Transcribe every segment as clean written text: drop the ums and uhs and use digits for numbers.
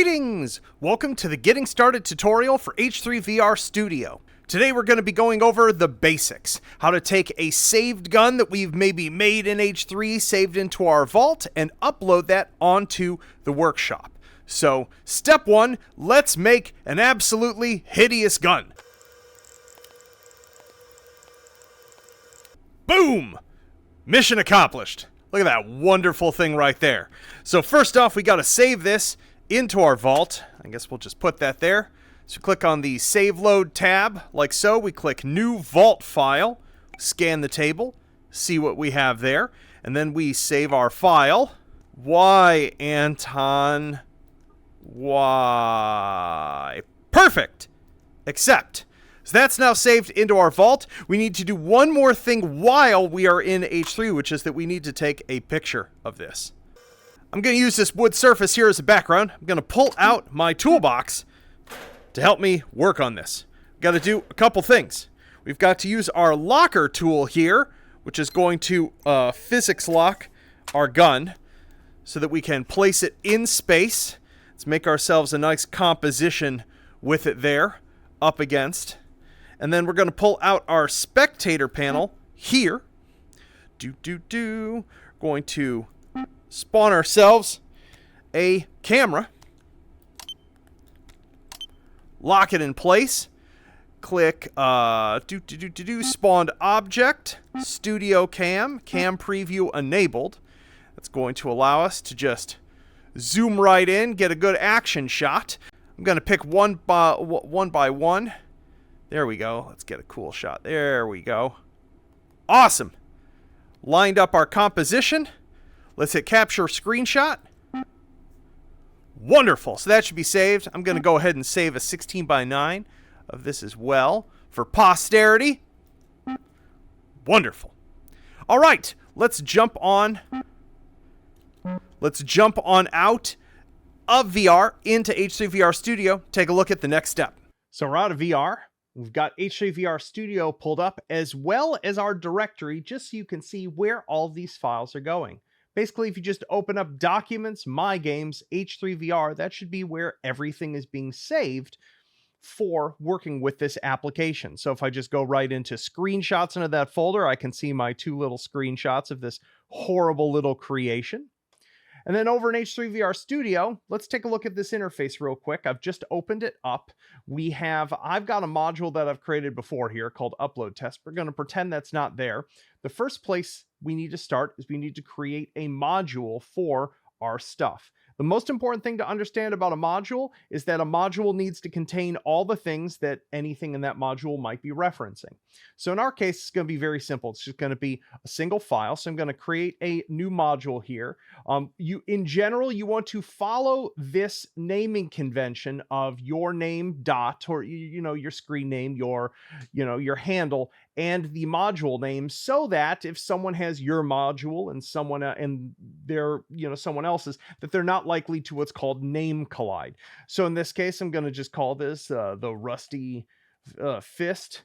Greetings! Welcome to the Getting Started tutorial for H3VR Studio. Today we're going to be going over the basics. How to take a saved gun that we've maybe made in H3, saved into our vault, and upload that onto the workshop. So, step one, let's make an absolutely hideous gun. Boom! Mission accomplished. Look at that wonderful thing right there. So first off, we got to save this into our vault. I guess we'll just put that there. So click on the Save Load tab, like so. We click New Vault File, scan the table, see what we have there, and then we save our file. Why, Anton? Why? Perfect! Accept. So that's now saved into our vault. We need to do one more thing while we are in H3, which is that we need to take a picture of this. I'm going to use this wood surface here as a background. I'm going to pull out my toolbox to help me work on this. We've got to do a couple things. We've got to use our locker tool here, which is going to physics lock our gun so that we can place it in space. Let's make ourselves a nice composition with it there, up against. And then we're going to pull out our spectator panel here. We're going to spawn ourselves a camera. Lock it in place. Click spawned object, studio cam preview enabled. That's going to allow us to just zoom right in, get a good action shot. I'm going to pick one by one. There we go. Let's get a cool shot. There we go. Awesome. Lined up our composition. Let's hit capture screenshot. Wonderful. So that should be saved. I'm going to go ahead and save a 16:9 of this as well for posterity. Wonderful. All right. Let's jump on out of VR into H3VR Studio. Take a look at the next step. So we're out of VR. We've got H3VR Studio pulled up as well as our directory, just so you can see where all these files are going. Basically, if you just open up Documents, My Games, H3VR, that should be where everything is being saved for working with this application. So if I just go right into screenshots into that folder, I can see my two little screenshots of this horrible little creation. And then over in H3VR Studio, let's take a look at this interface real quick. I've just opened it up. I've got a module that I've created before here called Upload Test. We're going to pretend that's not there. The first place we need to start is we need to create a module for our stuff. The most important thing to understand about a module is that a module needs to contain all the things that anything in that module might be referencing. So in our case, it's going to be very simple. It's just going to be a single file. So I'm going to create a new module here. In general, you want to follow this naming convention of your name dot, or your screen name, your handle, and the module name, so that if someone has your module and someone someone else's, that they're not likely to what's called name collide. So in this case, I'm going to just call this the Rusty Fist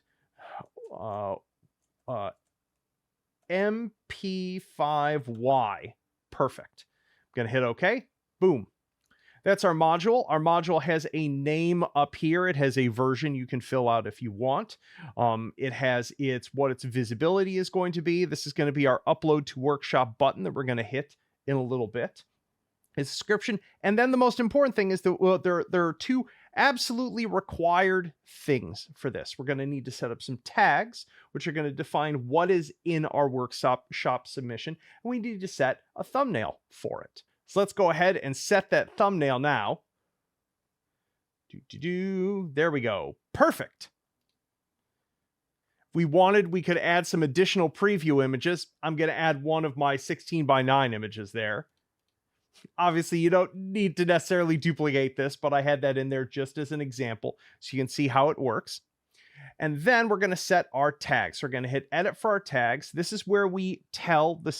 MP5Y. Perfect. I'm going to hit OK. Boom. That's our module. Our module has a name up here. It has a version you can fill out if you want. It has what its visibility is going to be. This is going to be our upload to workshop button that we're going to hit in a little bit. Its description. And then the most important thing is that there are two absolutely required things for this. We're going to need to set up some tags, which are going to define what is in our workshop submission. And we need to set a thumbnail for it. So let's go ahead and set that thumbnail now. There we go. Perfect. If we wanted, we could add some additional preview images. I'm going to add one of my 16:9 images there. Obviously, you don't need to necessarily duplicate this, but I had that in there just as an example so you can see how it works. And then we're going to set our tags. So we're going to hit edit for our tags. This is where we tell the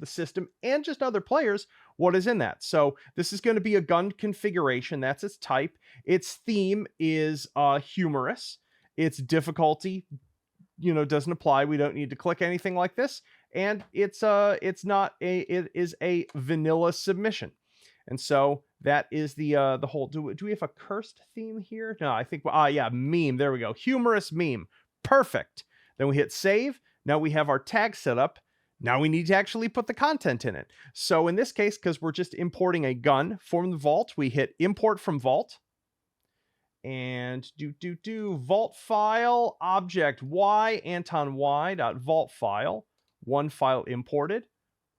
system and just other players what is in that. So this is going to be a gun configuration. That's its type. Its theme is humorous. Its difficulty, doesn't apply. We don't need to click anything like this. And it is a vanilla submission. And so that is the whole, do we have a cursed theme here? No, I think, yeah, meme. There we go. Humorous meme. Perfect. Then we hit save. Now we have our tag set up. Now we need to actually put the content in it. So in this case, because we're just importing a gun from the vault, we hit import from vault. And vault file object y Anton y dot vault file, one file imported.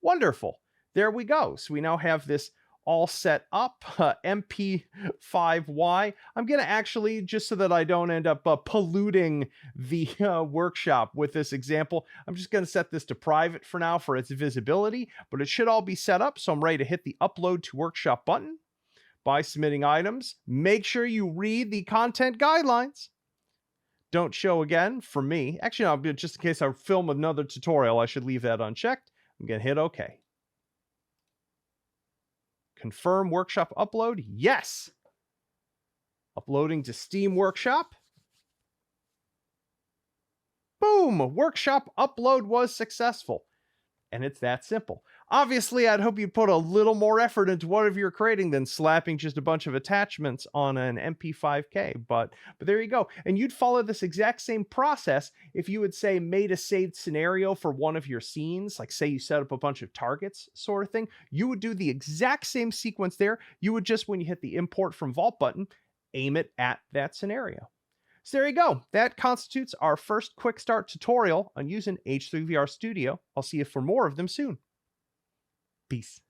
Wonderful. There we go. So we now have this all set up, MP5Y. I'm going to actually, just so that I don't end up polluting the workshop with this example, I'm just going to set this to private for now for its visibility, but it should all be set up. So I'm ready to hit the upload to workshop button. By submitting items, make sure you read the content guidelines. Don't show again for me. Actually, no, just in case I film another tutorial, I should leave that unchecked. I'm going to hit OK. Confirm workshop upload. Yes. Uploading to Steam Workshop. Boom! Workshop upload was successful. And it's that simple. Obviously, I'd hope you put a little more effort into whatever you're creating than slapping just a bunch of attachments on an MP5K. But there you go. And you'd follow this exact same process if you would say made a saved scenario for one of your scenes, like say you set up a bunch of targets sort of thing. You would do the exact same sequence there. You would just, when you hit the import from Vault button, aim it at that scenario. So there you go. That constitutes our first quick start tutorial on using H3VR Studio. I'll see you for more of them soon. Peace.